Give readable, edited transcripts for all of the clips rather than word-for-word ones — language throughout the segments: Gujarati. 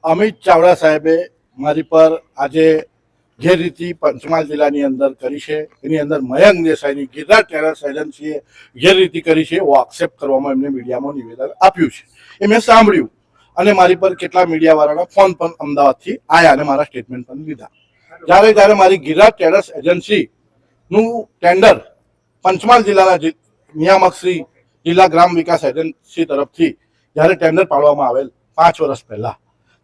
અમિત ચાવડા સાહેબે મારી પર આજે જે રીતિ પંચમહાલ જિલ્લાની અંદર કરી છે એની અંદર મયંક દેસાઈની ગિરનાર ટેરેસ એજન્સીએ જે રીતિ કરી છે એવો આક્ષેપ કરવામાં એમને મીડિયામાં નિવેદન આપ્યું છે એ મેં સાંભળ્યું અને મારી પર કેટલા મીડિયાવાળાના ફોન પણ અમદાવાદથી આવ્યા અને મારા સ્ટેટમેન્ટ પણ લીધા. જ્યારે મારી ગિરનાર ટેરેસ એજન્સીનું ટેન્ડર પંચમહાલ જિલ્લાના નિયામક શ્રી જિલ્લા ગ્રામ વિકાસ એજન્સી તરફથી જ્યારે ટેન્ડર પાડવામાં આવેલ 5 વર્ષ પહેલા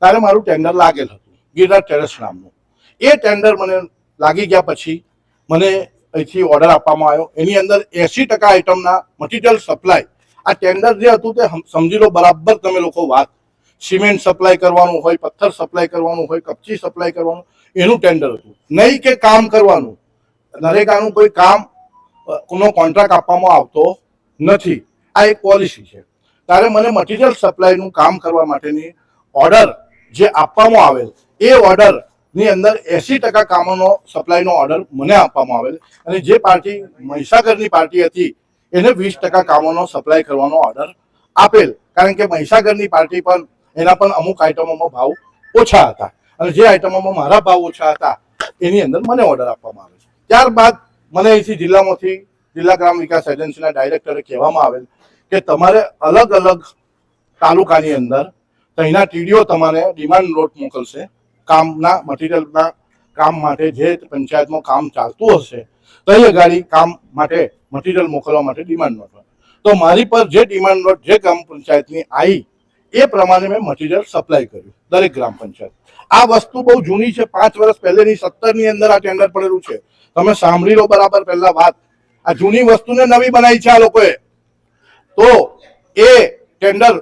ત્યારે મારું ટેન્ડર લાગેલ હતું ગિરનાર ટેરેસ નામનું. એ ટેન્ડર મને લાગી ગયા પછી મને અહીંથી ઓર્ડર આપવામાં આવ્યો. એની અંદર 80% આઇટમના મટીરિયલ સપ્લાય આ ટેન્ડર જે હતું તે સમજી લો બરાબર તમે લોકો વાત સિમેન્ટ સપ્લાય કરવાનું હોય, પથ્થર સપ્લાય કરવાનું હોય, કપચી સપ્લાય કરવાનું એનું ટેન્ડર હતું. નહીં કે કામ કરવાનું, નરેગાનું કોઈ કામ નો કોન્ટ્રાક્ટ આપવામાં આવતો નથી. આ એક પોલિસી છે. ત્યારે મને મટીરિયલ સપ્લાયનું કામ કરવા માટેની ઓર્ડર જે આપવામાં આવેલ એ ઓર્ડર ની અંદર 80% કામોનો સપ્લાયનો ઓર્ડર મને આપવામાં આવેલ અને જે પાર્ટી મહીસાગરની પાર્ટી હતી એને 20% કામોનો સપ્લાય કરવાનો ઓર્ડર આપેલ. કારણ કે મહીસાગરની પાર્ટી પણ એના પણ અમુક આઇટમોમાં ભાવ ઓછા હતા અને જે આઇટમોમાં મારા ભાવ ઓછા હતા એની અંદર મને ઓર્ડર આપવામાં આવે છે. ત્યારબાદ મને અહીંથી જિલ્લામાંથી જિલ્લા ગ્રામ વિકાસ એજન્સીના ડાયરેક્ટરે કહેવામાં આવેલ કે તમારે અલગ અલગ તાલુકાની અંદર અહીંના ટીડીઓ તમારે ડિમાન્ડ નોટ મોકલશે કામના મટીરિયલના કામ માટે. જે પંચાયતમાં કામ ચાલતું હશે તો એ ગાડી કામ માટે મટીરિયલ મોકલવા માટે ડિમાન્ડ નોટ. તો મારી પર જે ડિમાન્ડ નોટ જે ગ્રામ પંચાયતની આવી એ પ્રમાણે મેં મટીરિયલ સપ્લાય કર્યું દરેક ગ્રામ પંચાયત. આ વસ્તુ બહુ જૂની છે. 5 વર્ષ પહેલેની 17ની અંદર આ ટેન્ડર પડેલું છે. તમે સાંભળી લો બરાબર પહેલા વાત. આ જૂની વસ્તુને નવી બનાવી છે આ લોકોએ. તો એ ટેન્ડર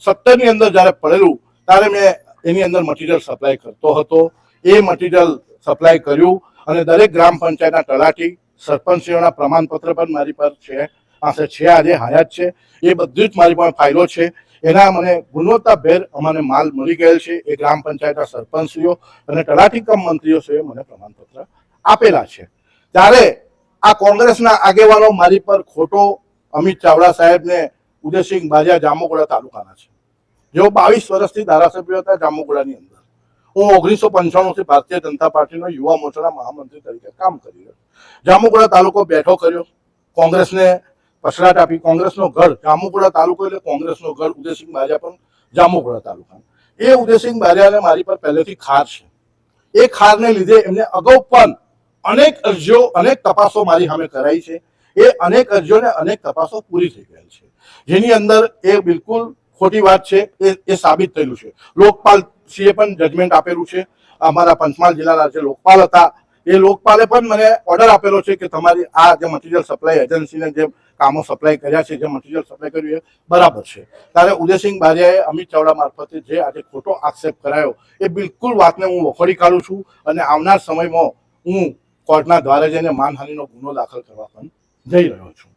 17ની અંદર જ્યારે પડેલું ત્યારે મેં એની અંદર મટીરિયલ સપ્લાય કરતો હતો. એ મટીરિયલ સપ્લાય કર્યું અને દરેક ગ્રામ પંચાયતના તલાટી સરપંચીઓના પ્રમાણપત્ર પણ મારી પર છે આજે હયાત છે. એ બધું જ મારી પાસે ફાઇલો છે. એના મને ગુણવત્તાભેર અમને માલ મળી ગયેલ છે. એ ગ્રામ પંચાયતના સરપંચીઓ અને તલાટી કમ મંત્રીઓએ મને પ્રમાણપત્ર આપેલા છે. ત્યારે આ કોંગ્રેસના આગેવાનો મારી પર ખોટો અમિત ચાવડા સાહેબને ઉદયસિંહ બારિયા જામુગોડા તાલુકાના છે, જેઓ 22 વર્ષથી ધારાસભ્ય હતા જામુગોડાની અંદર. હું 1995થી ભારતીય જનતા પાર્ટીનો યુવા મોરચાના મહામંત્રી તરીકે કામ કરી રહ્યો. જામુગોડા તાલુકો બેઠો કર્યો, કોંગ્રેસને પછડાટ આપી. કોંગ્રેસનો ગઢ જામુગોડા તાલુકો એટલે કોંગ્રેસનો ગઢ. ઉદયસિંહ બારિયા પણ જામુગોડા તાલુકા. એ ઉદયસિંહ બારિયાને મારી પર પહેલેથી ખાર છે. એ ખારને લીધે એમને અગાઉ પણ અનેક અરજીઓ અનેક તપાસો મારી સામે કરાઈ છે. એ અનેક અરજીઓને અનેક તપાસો પૂરી થઈ ગયેલ છે, જેની અંદર એ બિલકુલ ખોટી વાત છે એ સાબિત થયેલું છે. લોકપાલ શ્રીએ પણ જજમેન્ટ આપેલું છે. અમારા પંચમહાલ જિલ્લાના જે લોકપાલ હતા એ લોકપાલે પણ મને ઓર્ડર આપેલો છે કે તમારી આ જે મટીરિયલ સપ્લાય એજન્સીને જે કામો સપ્લાય કર્યા છે, જે મટીરિયલ સપ્લાય કર્યું એ બરાબર છે. ત્યારે ઉદયસિંહ બારિયાએ અમિત ચાવડા મારફતે જે આજે ખોટો આક્ષેપ કરાયો એ બિલકુલ વાતને હું વખોડી કાઢું છું અને આવનાર સમયમાં હું કોર્ટના દ્વારે જઈને માનહાનિનો ગુનો દાખલ કરવા પણ જઈ રહ્યો છું.